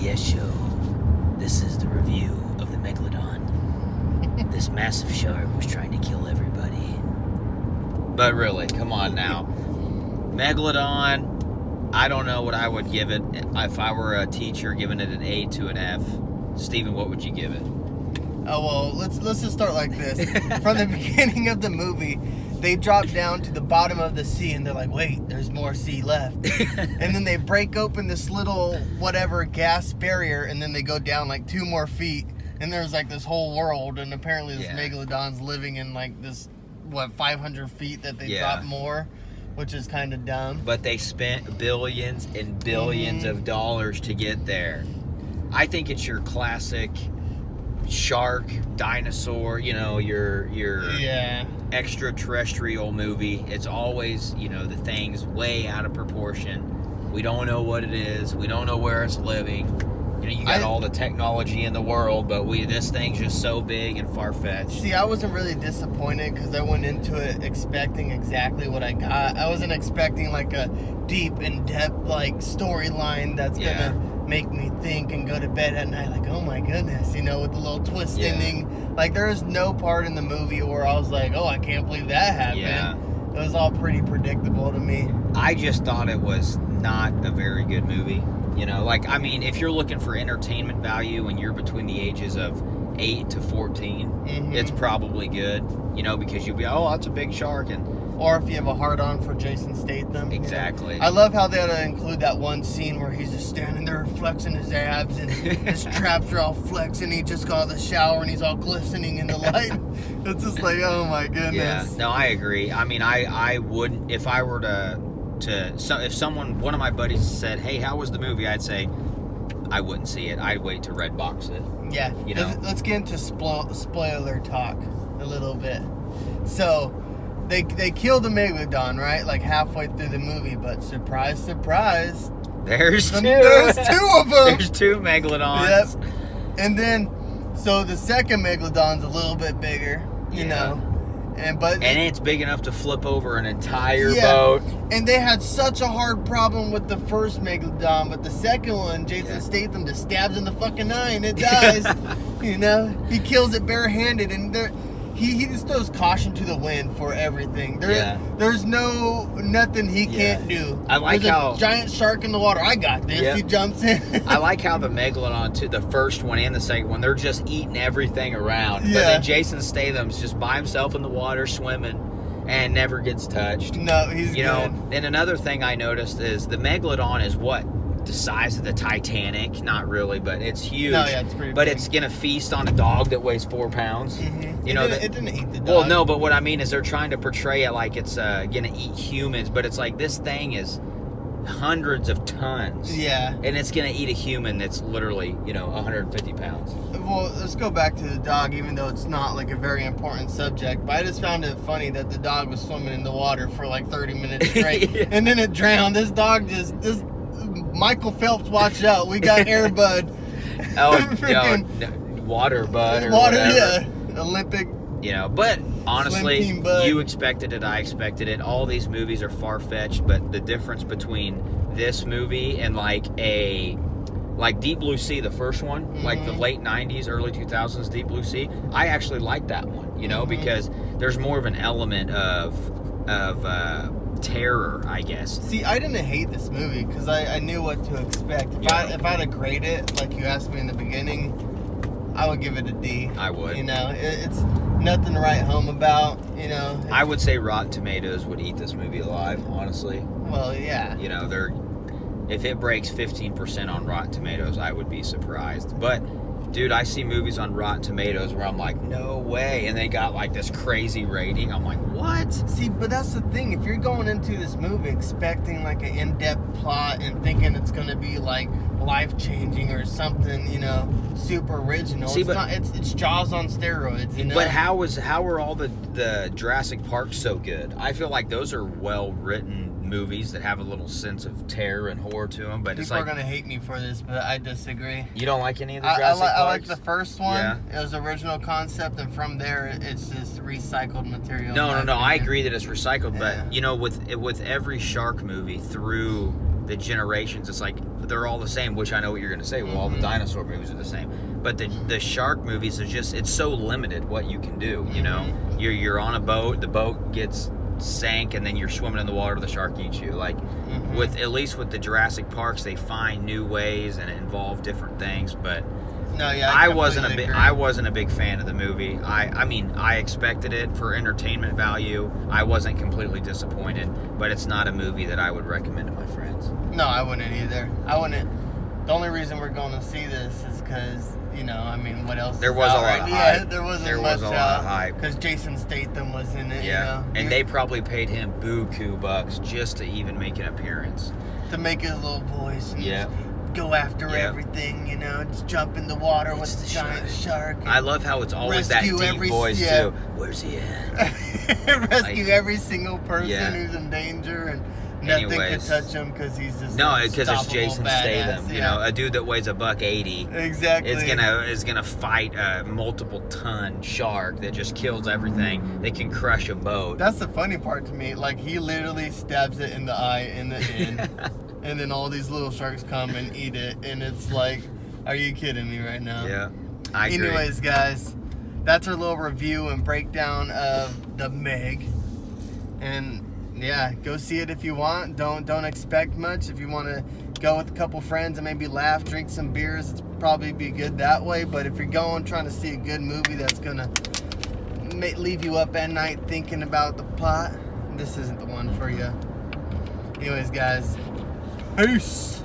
Yes Show. This is the review of the Megalodon. This massive shark was trying to kill everybody. But really, come on now. Megalodon, I don't know what I would give it if I were a teacher giving it an A to an F. Steven, what would you give it? Oh, well, let's just start like this. From the beginning of the movie, they drop down to the bottom of the sea and they're like, wait, there's more sea left. And then they break open this little whatever gas barrier and then they go down like 2 more feet and there's like this whole world, and apparently this Megalodon's living in like this 500 feet that they drop more, which is kind of dumb. But they spent billions and billions of dollars to get there. I think it's your classic shark, dinosaur, your extraterrestrial movie. It's always, the thing's way out of proportion. We don't know what it is. We don't know where it's living. You got all the technology in the world, but this thing's just so big and far-fetched. See, I wasn't really disappointed because I went into it expecting exactly what I got. I wasn't expecting like a deep, in-depth like storyline that's gonna make me think and go to bed at night like, oh my goodness, with the little twist ending. Like, there was no part in the movie where I was like, oh, I can't believe that happened. Yeah. It was all pretty predictable to me. I just thought it was not a very good movie. If you're looking for entertainment value and you're between the ages of 8 to 14, it's probably good, because you'll be, oh, that's a big shark. Or if you have a hard-on for Jason Statham. Exactly. I love how they include that one scene where he's just standing there flexing his abs and his traps are all flexing. He just got out of the shower and he's all glistening in the light. It's just like, oh my goodness. Yeah, no, I agree. I wouldn't, if I were if one of my buddies said, hey, how was the movie? I'd say, I wouldn't see it. I'd wait to Redbox it. Yeah. Let's get into spoiler talk a little bit. So, They kill the Megalodon, right? Like halfway through the movie, but surprise, surprise. There's 2 of them. There's 2 Megalodons. Yep. And then, so the second Megalodon's a little bit bigger, you know. And it's big enough to flip over an entire boat. And they had such a hard problem with the first Megalodon, but the second one, Jason Statham just stabs in the fucking eye and it dies. He kills it barehanded, and he just throws caution to the wind for everything. There's nothing he can't do. I like There's how a giant shark in the water. I got this. Yep. He jumps in. I like how the Megalodon, too, the first one and the second one, they're just eating everything around. Yeah. But then Jason Statham's just by himself in the water swimming and never gets touched. No, he's good. And another thing I noticed is the Megalodon is the size of the Titanic. Not really, but it's huge. No, yeah, it's pretty But big. it's gonna feast on a dog that weighs 4 pounds. It didn't eat the dog. Well, no, but what I mean is they're trying to portray it like it's gonna eat humans, but it's like this thing is hundreds of tons. Yeah. And it's gonna eat a human that's literally 150 pounds. Well, let's go back to the dog, even though it's not like a very important subject. But I just found it funny that the dog was swimming in the water for like 30 minutes straight, and then it drowned. This dog this Michael Phelps, watch out! We got Air Bud. Water Bud. Or water, whatever. Olympic. But honestly, Swim Team Bud. you expected it. I expected it. All these movies are far fetched, but the difference between this movie and like Deep Blue Sea, the first one, like the late 90s, early 2000s Deep Blue Sea, I actually liked that one, because there's more of an element of terror, I guess. See, I didn't hate this movie because I knew what to expect. If I had to grade it, like you asked me in the beginning, I would give it a D. I would. It's nothing to write home about, I would say Rotten Tomatoes would eat this movie alive, honestly. Well, yeah. If it breaks 15% on Rotten Tomatoes, I would be surprised. But, dude, I see movies on Rotten Tomatoes where I'm like, no way. And they got like this crazy rating. I'm like, what? See, but that's the thing. If you're going into this movie expecting like an in-depth plot and thinking it's going to be like life-changing or something, super original. See, it's Jaws on steroids, But how are all the Jurassic Park so good? I feel like those are well-written movies that have a little sense of terror and horror to them, but people are gonna hate me for this, but I disagree. You don't like any of the Jurassic Parks? I like the first one. Yeah. It was original concept, and from there, it's just recycled material. No. I agree that it's recycled, but with every shark movie through the generations, it's like they're all the same. Which I know what you're gonna say. Well, all the dinosaur movies are the same, but the shark movies are just, it's so limited what you can do. You know, you're on a boat, the boat gets sank, and then you're swimming in the water, the shark eats you. Like with, at least with the Jurassic Parks, they find new ways and involve different things. But No, yeah, I wasn't a big fan of the movie. I mean, I expected it for entertainment value. I wasn't completely disappointed, but it's not a movie that I would recommend to my friends. No, I wouldn't either. I wouldn't. The only reason we're going to see this is because, you know, I mean, what else? There was a lot of hype. Yeah, there wasn't There much was a lot of hype. because Jason Statham was in it. Yeah, You know, and they probably paid him buku bucks just to even make an appearance. to make his little voice. And Yeah. just go after everything. You know, just jump in the water with the giant shark. I love how it's always that Rescue deep every- voice yeah. too. Where's he at? Rescue every single person Yeah. who's in danger, and nothing Anyways. can touch him because he's just No, because it's unstoppable Jason badass. Statham. You know, a dude that weighs $180 Exactly. is gonna fight a multiple ton shark that just kills everything. They can crush a boat. That's the funny part to me. Like, he literally stabs it in the eye in the end, and then all these little sharks come and eat it, and it's like, are you kidding me right now? Yeah, I agree. Anyways, guys, that's our little review and breakdown of the Meg. And yeah, go see it if you want. Don't expect much. If you want to go with a couple friends and maybe laugh, drink some beers, it's probably be good that way. But if you're going trying to see a good movie that's gonna leave you up at night thinking about the plot, this isn't the one for you. Anyways, guys, peace.